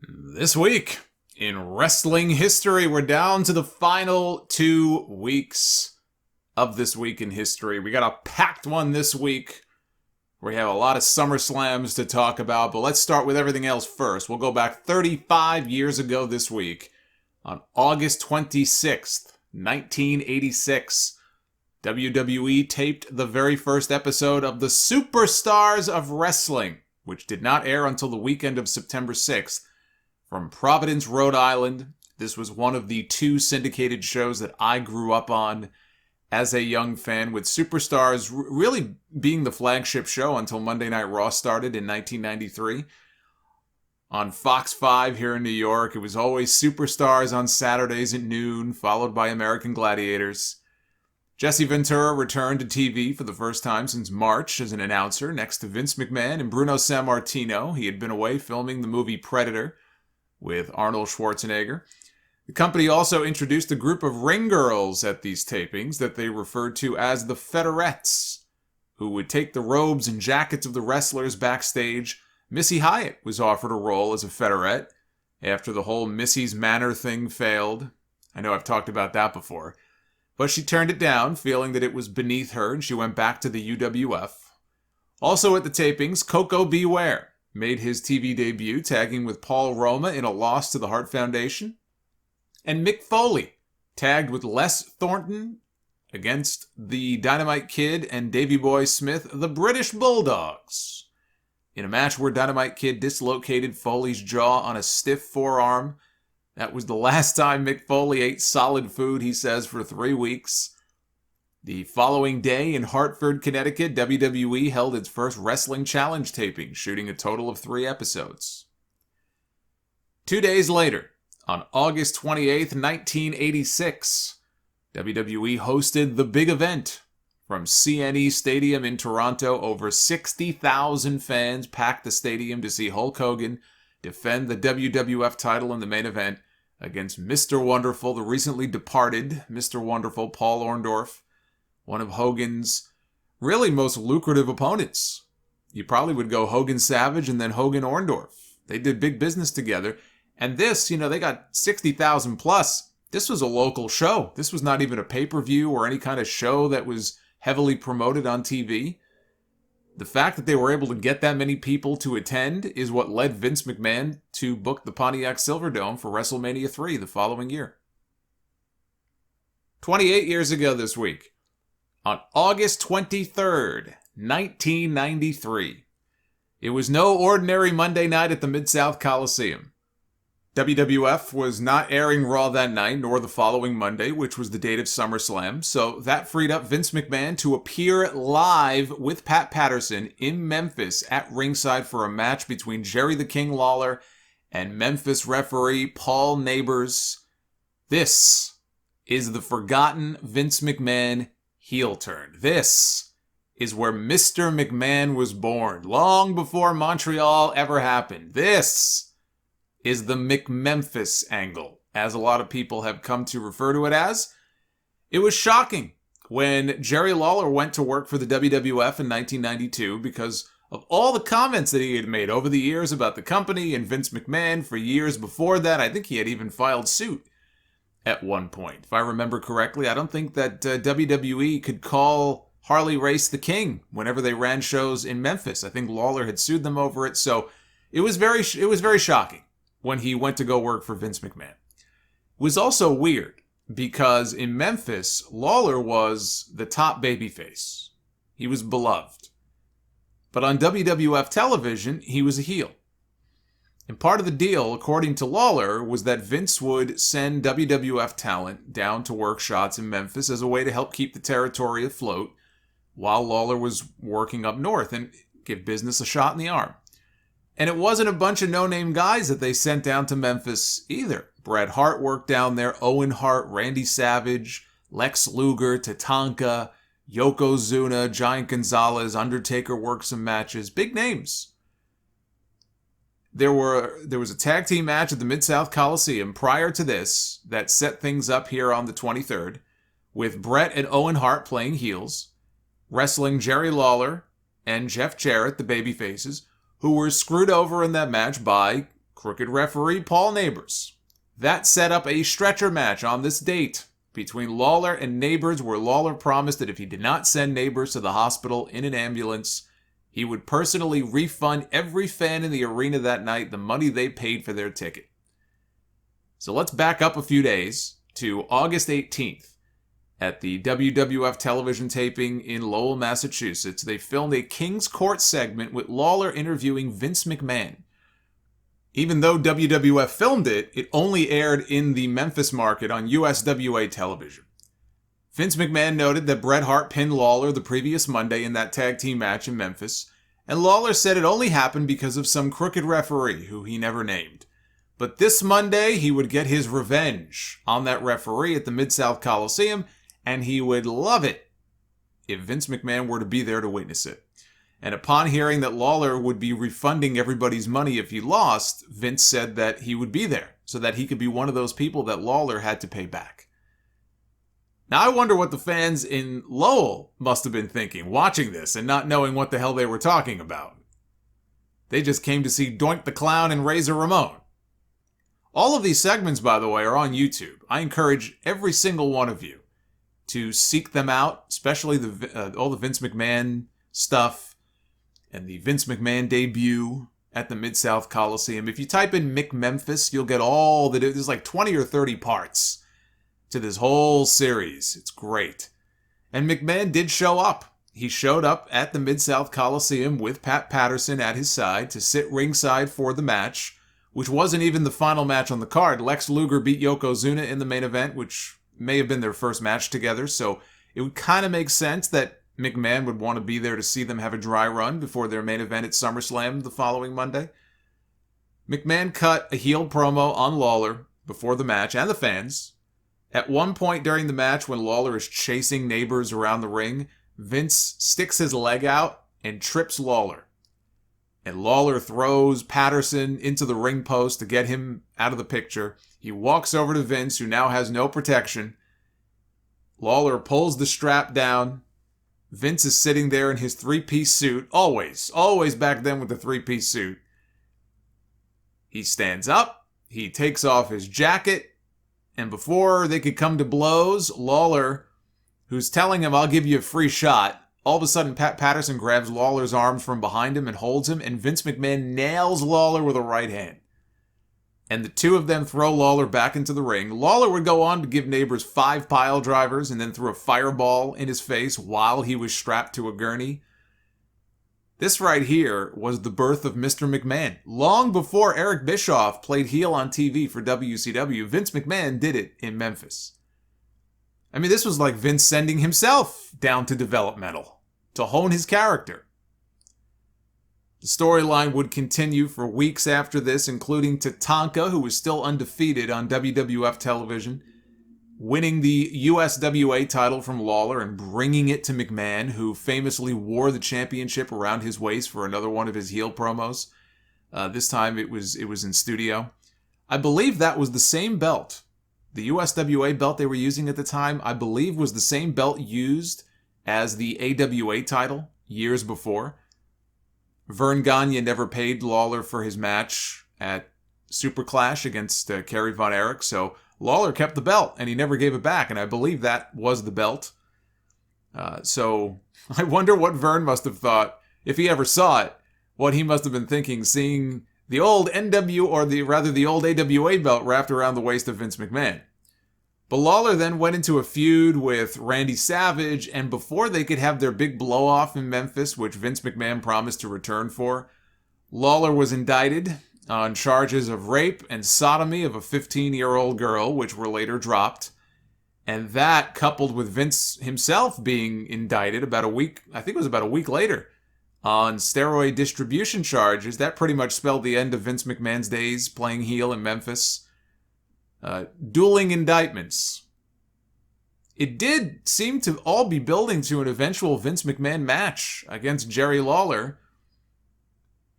This week in wrestling history, we're down to the final 2 weeks of this week in history. We got a packed one this week. We have a lot of SummerSlams to talk about, but let's start with everything else first. We'll go back 35 years ago this week. On August 26th, 1986, WWE taped the very first episode of the Superstars of Wrestling, which did not air until the weekend of September 6th. From Providence, Rhode Island. This was one of the 2 syndicated shows that I grew up on as a young fan, with Superstars really being the flagship show until Monday Night Raw started in 1993. On Fox 5 here in New York, it was always Superstars on Saturdays at noon, followed by American Gladiators. Jesse Ventura returned to TV for the first time since March as an announcer next to Vince McMahon and Bruno Sammartino. He had been away filming the movie Predator with Arnold Schwarzenegger. The company also introduced a group of ring girls at these tapings that they referred to as the Fedorettes, who would take the robes and jackets of the wrestlers backstage. Missy Hyatt was offered a role as a Fedorette after the whole Missy's Manor thing failed. I know I've talked about that before. But she turned it down, feeling that it was beneath her, and she went back to the UWF. Also at the tapings, Koko B. Ware made his TV debut, tagging with Paul Roma in a loss to the Hart Foundation. And Mick Foley tagged with Les Thornton against the Dynamite Kid and Davey Boy Smith, the British Bulldogs, in a match where Dynamite Kid dislocated Foley's jaw on a stiff forearm. That was the last time Mick Foley ate solid food, he says, for 3 weeks. The following day in Hartford, Connecticut, WWE held its first Wrestling Challenge taping, shooting a total of 3 episodes. 2 days later, on August 28th, 1986, WWE hosted the big event. From CNE Stadium in Toronto, over 60,000 fans packed the stadium to see Hulk Hogan defend the WWF title in the main event against Mr. Wonderful, the recently departed Mr. Wonderful, Paul Orndorff, one of Hogan's really most lucrative opponents. You probably would go Hogan Savage and then Hogan Orndorff. They did big business together. And this, they got 60,000 plus. This was a local show. This was not even a pay-per-view or any kind of show that was heavily promoted on TV. The fact that they were able to get that many people to attend is what led Vince McMahon to book the Pontiac Silverdome for WrestleMania 3 the following year. 28 years ago this week, on August 23rd, 1993, it was no ordinary Monday night at the Mid-South Coliseum. WWF was not airing Raw that night, nor the following Monday, which was the date of SummerSlam, so that freed up Vince McMahon to appear live with Pat Patterson in Memphis at ringside for a match between Jerry the King Lawler and Memphis referee Paul Neighbors. This is the forgotten Vince McMahon heel turn. This is where Mr. McMahon was born, long before Montreal ever happened. This is the McMemphis angle, as a lot of people have come to refer to it as. It was shocking when Jerry Lawler went to work for the WWF in 1992 because of all the comments that he had made over the years about the company and Vince McMahon for years before that. I think he had even filed suit at one point. If I remember correctly, I don't think that WWE could call Harley Race the King whenever they ran shows in Memphis. I think Lawler had sued them over it, so it was very shocking when he went to go work for Vince McMahon. It was also weird because in Memphis, Lawler was the top babyface. He was beloved. But on WWF television, he was a heel. And part of the deal, according to Lawler, was that Vince would send WWF talent down to work shots in Memphis as a way to help keep the territory afloat while Lawler was working up north and give business a shot in the arm. And it wasn't a bunch of no-name guys that they sent down to Memphis either. Bret Hart worked down there, Owen Hart, Randy Savage, Lex Luger, Tatanka, Yokozuna, Giant Gonzalez, Undertaker worked some matches. Big names. There was a tag team match at the Mid-South Coliseum prior to this that set things up here on the 23rd with Bret and Owen Hart playing heels, wrestling Jerry Lawler and Jeff Jarrett, the babyfaces, who were screwed over in that match by crooked referee Paul Neighbors. That set up a stretcher match on this date between Lawler and Neighbors, where Lawler promised that if he did not send Neighbors to the hospital in an ambulance, he would personally refund every fan in the arena that night the money they paid for their ticket. So let's back up a few days to August 18th. At the WWF television taping in Lowell, Massachusetts, they filmed a King's Court segment with Lawler interviewing Vince McMahon. Even though WWF filmed it, it only aired in the Memphis market on USWA television. Vince McMahon noted that Bret Hart pinned Lawler the previous Monday in that tag team match in Memphis, and Lawler said it only happened because of some crooked referee who he never named. But this Monday, he would get his revenge on that referee at the Mid-South Coliseum, and he would love it if Vince McMahon were to be there to witness it. And upon hearing that Lawler would be refunding everybody's money if he lost, Vince said that he would be there so that he could be one of those people that Lawler had to pay back. Now, I wonder what the fans in Lowell must have been thinking, watching this and not knowing what the hell they were talking about. They just came to see Doink the Clown and Razor Ramon. All of these segments, by the way, are on YouTube. I encourage every single one of you to seek them out, especially all the Vince McMahon stuff and the Vince McMahon debut at the Mid-South Coliseum. If you type in McMemphis, you'll get all the... There's like 20 or 30 parts to this whole series. It's great. And McMahon did show up. He showed up at the Mid-South Coliseum with Pat Patterson at his side to sit ringside for the match, which wasn't even the final match on the card. Lex Luger beat Yokozuna in the main event, which may have been their first match together, so it would kind of make sense that McMahon would want to be there to see them have a dry run before their main event at SummerSlam the following Monday. McMahon cut a heel promo on Lawler before the match and the fans. At one point during the match, when Lawler is chasing Neighbors around the ring, Vince sticks his leg out and trips Lawler. And Lawler throws Patterson into the ring post to get him out of the picture. He walks over to Vince, who now has no protection. Lawler pulls the strap down. Vince is sitting there in his three-piece suit. Always back then with the three-piece suit. He stands up. He takes off his jacket. And before they could come to blows, Lawler, who's telling him, "I'll give you a free shot," all of a sudden, Pat Patterson grabs Lawler's arms from behind him and holds him, and Vince McMahon nails Lawler with a right hand. And the two of them throw Lawler back into the ring. Lawler would go on to give Neighbors 5 pile drivers and then threw a fireball in his face while he was strapped to a gurney. This right here was the birth of Mr. McMahon. Long before Eric Bischoff played heel on TV for WCW, Vince McMahon did it in Memphis. I mean, this was like Vince sending himself down to developmental to hone his character. The storyline would continue for weeks after this, including Tatanka, who was still undefeated on WWF television, winning the USWA title from Lawler and bringing it to McMahon, who famously wore the championship around his waist for another one of his heel promos. This time it was in studio. I believe that was the same belt. The USWA belt they were using at the time, I believe, was the same belt used as the AWA title years before. Vern Gagne never paid Lawler for his match at Super Clash against Kerry Von Erich, so Lawler kept the belt, and he never gave it back, and I believe that was the belt. So I wonder what Vern must have thought, if he ever saw it, what he must have been thinking, seeing the old the old AWA belt wrapped around the waist of Vince McMahon. But Lawler then went into a feud with Randy Savage, and before they could have their big blow-off in Memphis, which Vince McMahon promised to return for, Lawler was indicted on charges of rape and sodomy of a 15-year-old girl, which were later dropped. And that, coupled with Vince himself being indicted about a week later, on steroid distribution charges, that pretty much spelled the end of Vince McMahon's days playing heel in Memphis. Dueling indictments. It did seem to all be building to an eventual Vince McMahon match against Jerry Lawler.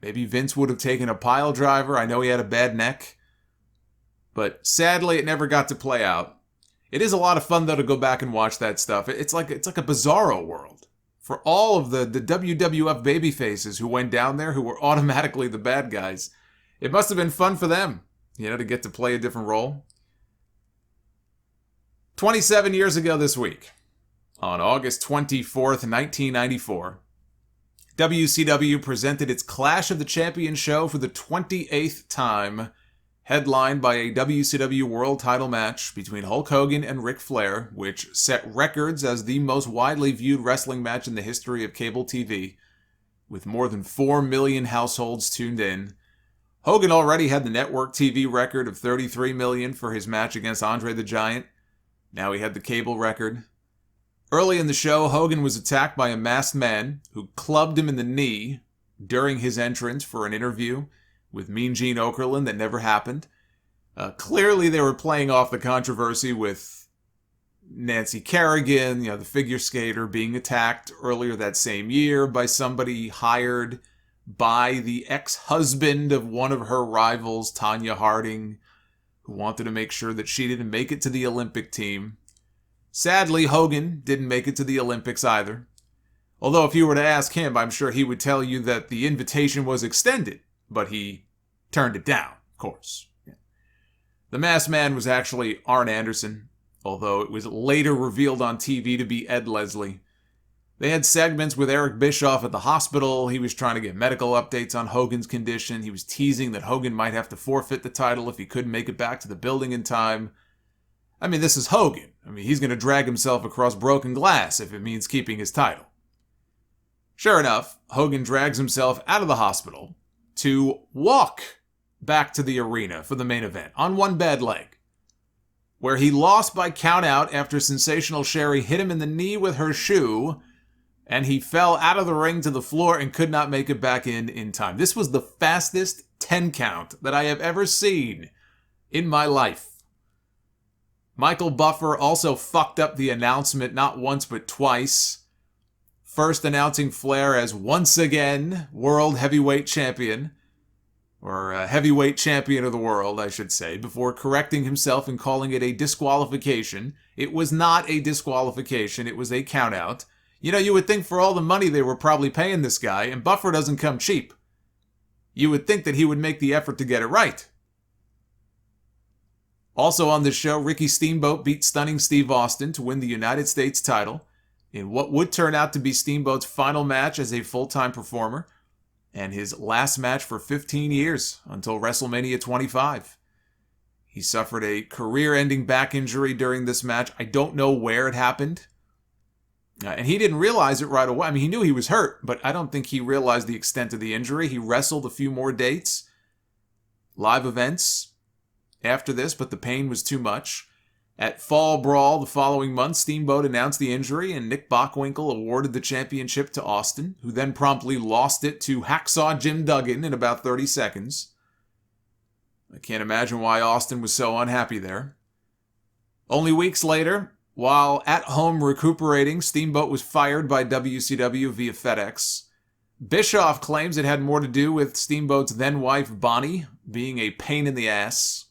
Maybe Vince would have taken a pile driver. I know he had a bad neck. But sadly, it never got to play out. It is a lot of fun, though, to go back and watch that stuff. It's like a bizarro world. For all of the WWF babyfaces who went down there, who were automatically the bad guys, it must have been fun for them, to get to play a different role. 27 years ago this week, on August 24th, 1994, WCW presented its Clash of the Champions show for the 28th time, headlined by a WCW World Title match between Hulk Hogan and Ric Flair, which set records as the most widely viewed wrestling match in the history of cable TV, with more than 4 million households tuned in. Hogan already had the network TV record of 33 million for his match against Andre the Giant. Now he had the cable record. Early in the show, Hogan was attacked by a masked man who clubbed him in the knee during his entrance for an interview with Mean Gene Okerlund that never happened. Clearly, they were playing off the controversy with Nancy Kerrigan, the figure skater, being attacked earlier that same year by somebody hired by the ex-husband of one of her rivals, Tonya Harding, who wanted to make sure that she didn't make it to the Olympic team. Sadly, Hogan didn't make it to the Olympics either. Although if you were to ask him, I'm sure he would tell you that the invitation was extended, but he turned it down, of course. The masked man was actually Arn Anderson, although it was later revealed on TV to be Ed Leslie. They had segments with Eric Bischoff at the hospital. He was trying to get medical updates on Hogan's condition. He was teasing that Hogan might have to forfeit the title if he couldn't make it back to the building in time. I mean, this is Hogan. He's going to drag himself across broken glass if it means keeping his title. Sure enough, Hogan drags himself out of the hospital to walk back to the arena for the main event on one bad leg, where he lost by countout after Sensational Sherry hit him in the knee with her shoe, and he fell out of the ring to the floor and could not make it back in time. This was the fastest 10 count that I have ever seen in my life. Michael Buffer also fucked up the announcement not once but twice. First announcing Flair as once again World Heavyweight Champion, or Heavyweight Champion of the World, I should say, before correcting himself and calling it a disqualification. It was not a disqualification, it was a countout. You would think for all the money they were probably paying this guy, and Buffer doesn't come cheap, you would think that he would make the effort to get it right. Also on this show, Ricky Steamboat beat Stunning Steve Austin to win the United States title in what would turn out to be Steamboat's final match as a full-time performer, and his last match for 15 years until WrestleMania 25. He suffered a career-ending back injury during this match. I don't know where it happened. And he didn't realize it right away. He knew he was hurt, but I don't think he realized the extent of the injury. He wrestled a few more dates, live events after this, but the pain was too much. At Fall Brawl the following month, Steamboat announced the injury, and Nick Bockwinkel awarded the championship to Austin, who then promptly lost it to Hacksaw Jim Duggan in about 30 seconds. I can't imagine why Austin was so unhappy there. Only weeks later, while at home recuperating, Steamboat was fired by WCW via FedEx. Bischoff claims it had more to do with Steamboat's then-wife Bonnie being a pain in the ass,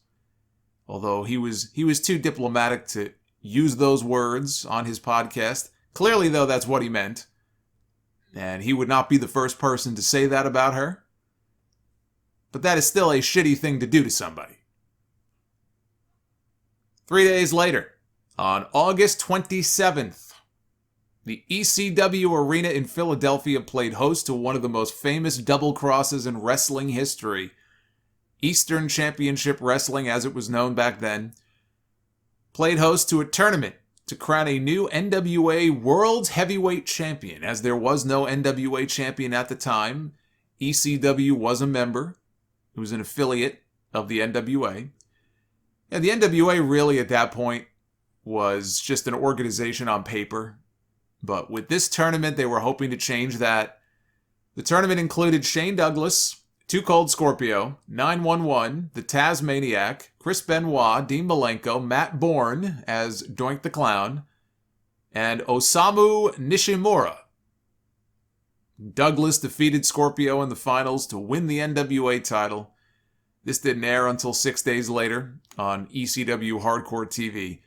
although he was too diplomatic to use those words on his podcast. Clearly, though, that's what he meant. And he would not be the first person to say that about her. But that is still a shitty thing to do to somebody. 3 days later, on August 27th, the ECW Arena in Philadelphia played host to one of the most famous double crosses in wrestling history. Eastern Championship Wrestling, as it was known back then, played host to a tournament to crown a new NWA World Heavyweight Champion. As there was no NWA champion at the time, ECW was a member. It was an affiliate of the NWA. And the NWA really at that point was just an organization on paper. But with this tournament, they were hoping to change that. The tournament included Shane Douglas, Too Cold Scorpio, 911, the Tasmaniac, Chris Benoit, Dean Malenko, Matt Bourne as Doink the Clown, and Osamu Nishimura. Douglas defeated Scorpio in the finals to win the NWA title. This didn't air until 6 days later on ECW Hardcore TV.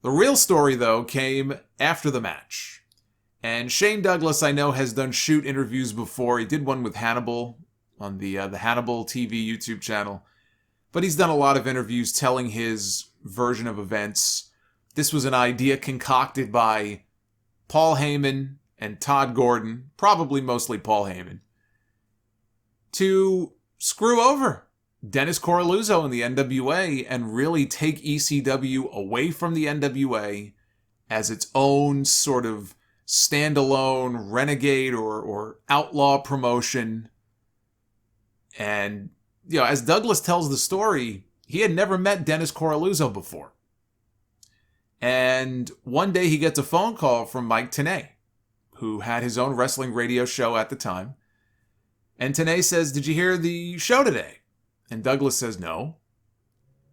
The real story, though, came after the match. And Shane Douglas, I know, has done shoot interviews before. He did one with Hannibal on the Hannibal TV YouTube channel. But he's done a lot of interviews telling his version of events. This was an idea concocted by Paul Heyman and Todd Gordon, probably mostly Paul Heyman, to screw over Dennis Coralluzzo in the NWA and really take ECW away from the NWA as its own sort of standalone renegade or outlaw promotion. And, as Douglas tells the story, he had never met Dennis Coralluzzo before. And one day he gets a phone call from Mike Tenay, who had his own wrestling radio show at the time. And Tenay says, "Did you hear the show today?" And Douglas says, "No."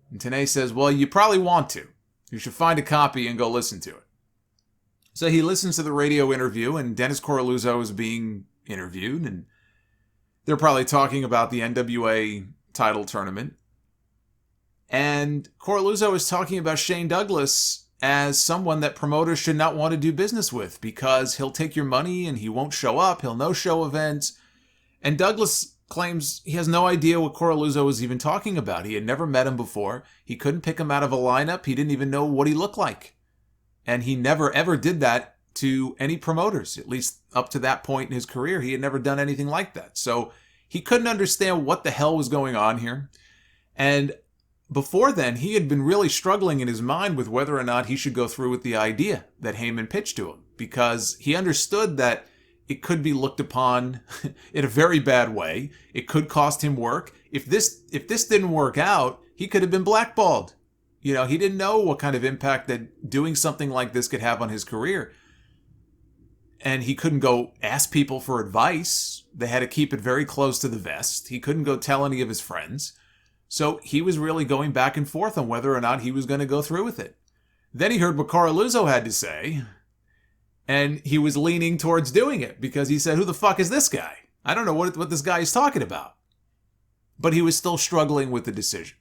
And Tenay says, "Well, you probably want to. You should find a copy and go listen to it." So he listens to the radio interview, and Dennis Coralluzzo is being interviewed, and they're probably talking about the NWA title tournament. And Coralluzzo is talking about Shane Douglas as someone that promoters should not want to do business with because he'll take your money and he won't show up, he'll no-show events. And Douglas claims he has no idea what Coralluzzo was even talking about. He had never met him before. He couldn't pick him out of a lineup. He didn't even know what he looked like. And he never, ever did that to any promoters, at least up to that point in his career. He had never done anything like that. So he couldn't understand what the hell was going on here. And before then, he had been really struggling in his mind with whether or not he should go through with the idea that Heyman pitched to him, because he understood that it could be looked upon in a very bad way. It could cost him work. If this didn't work out, he could have been blackballed. He didn't know what kind of impact that doing something like this could have on his career. And he couldn't go ask people for advice. They had to keep it very close to the vest. He couldn't go tell any of his friends. So he was really going back and forth on whether or not he was going to go through with it. Then he heard what Coralluzzo had to say, and he was leaning towards doing it because he said, "Who the fuck is this guy? I don't know what this guy is talking about." But he was still struggling with the decision.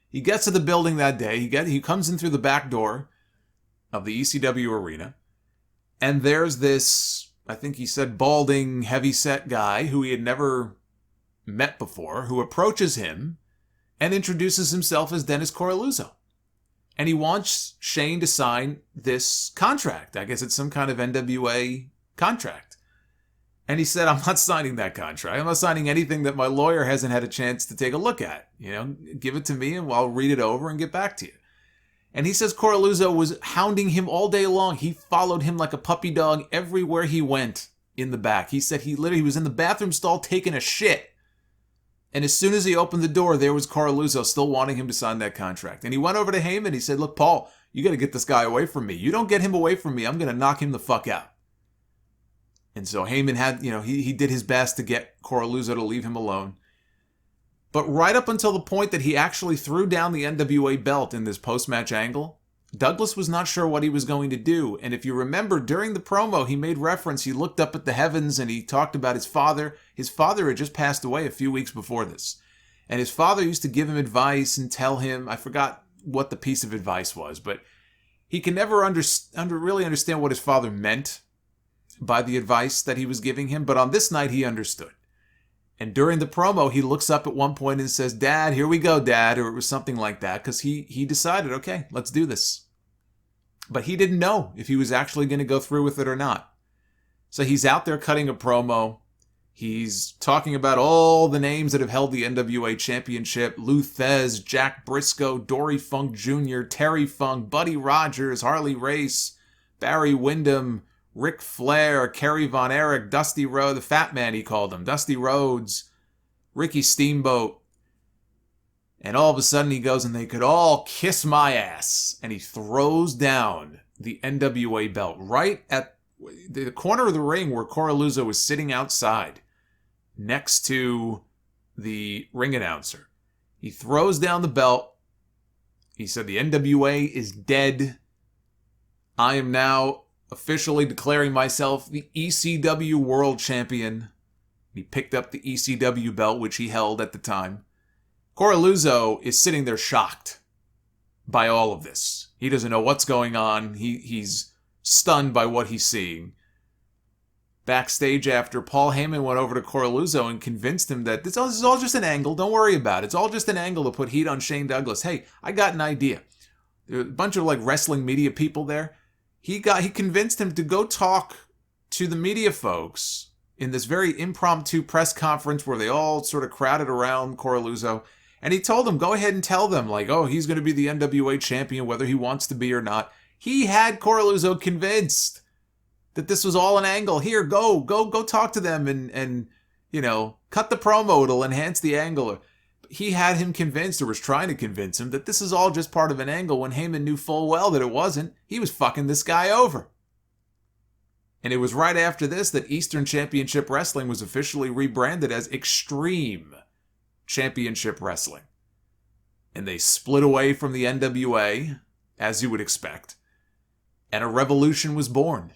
He gets to the building that day. He comes in through the back door of the ECW arena, and there's this, I think he said, balding, heavy-set guy who he had never met before, who approaches him and introduces himself as Dennis Coralluzzo. And he wants Shane to sign this contract. I guess it's some kind of NWA contract. And he said, "I'm not signing that contract. I'm not signing anything that my lawyer hasn't had a chance to take a look at. Give it to me and I'll read it over and get back to you." And he says Coralluzzo was hounding him all day long. He followed him like a puppy dog everywhere he went in the back. He said he was in the bathroom stall taking a shit. And as soon as he opened the door, there was Coralluzzo still wanting him to sign that contract. And he went over to Heyman. He said, "Look, Paul, you got to get this guy away from me. You don't get him away from me, I'm going to knock him the fuck out." And so Heyman had, he did his best to get Coralluzzo to leave him alone. But right up until the point that he actually threw down the NWA belt in this post-match angle, Douglas was not sure what he was going to do. And if you remember, during the promo, he made reference, he looked up at the heavens and he talked about his father. His father had just passed away a few weeks before this. And his father used to give him advice and tell him, I forgot what the piece of advice was, but he can never really understand what his father meant by the advice that he was giving him. But on this night, he understood. And during the promo, he looks up at one point and says, "Dad, here we go, Dad," or it was something like that, because he decided, okay, let's do this. But he didn't know if he was actually going to go through with it or not. So he's out there cutting a promo. He's talking about all the names that have held the NWA Championship: Lou Thez, Jack Briscoe, Dory Funk Jr., Terry Funk, Buddy Rogers, Harley Race, Barry Windham, Ric Flair, Kerry Von Erich, Dusty Rhodes, the Fat Man he called him, Dusty Rhodes, Ricky Steamboat. And all of a sudden he goes, "And they could all kiss my ass." And he throws down the NWA belt right at the corner of the ring where Coralluzzo was sitting outside next to the ring announcer. He throws down the belt. He said, "The NWA is dead. I am now officially declaring myself the ECW World Champion." He picked up the ECW belt, which he held at the time. Coralluzzo is sitting there shocked by all of this. He doesn't know what's going on. He's stunned by what he's seeing. backstage after Paul Heyman went over to Coraluzzo and convinced him that this is all just an angle. Don't worry about it. It's all just an angle to put heat on Shane Douglas. Hey, I got an idea. There were a bunch of wrestling media people there. He convinced him to go talk to the media folks in this very impromptu press conference where they all sort of crowded around Coraluzzo. And he told them, go ahead and tell them, he's going to be the NWA champion, whether he wants to be or not. He had Coraluzzo convinced that this was all an angle. Here, go talk to them and cut the promo. It'll enhance the angle. He had him convinced, or was trying to convince him, that this is all just part of an angle when Heyman knew full well that it wasn't. He was fucking this guy over. And it was right after this that Eastern Championship Wrestling was officially rebranded as Extreme Championship Wrestling. And they split away from the NWA, as you would expect. And a revolution was born.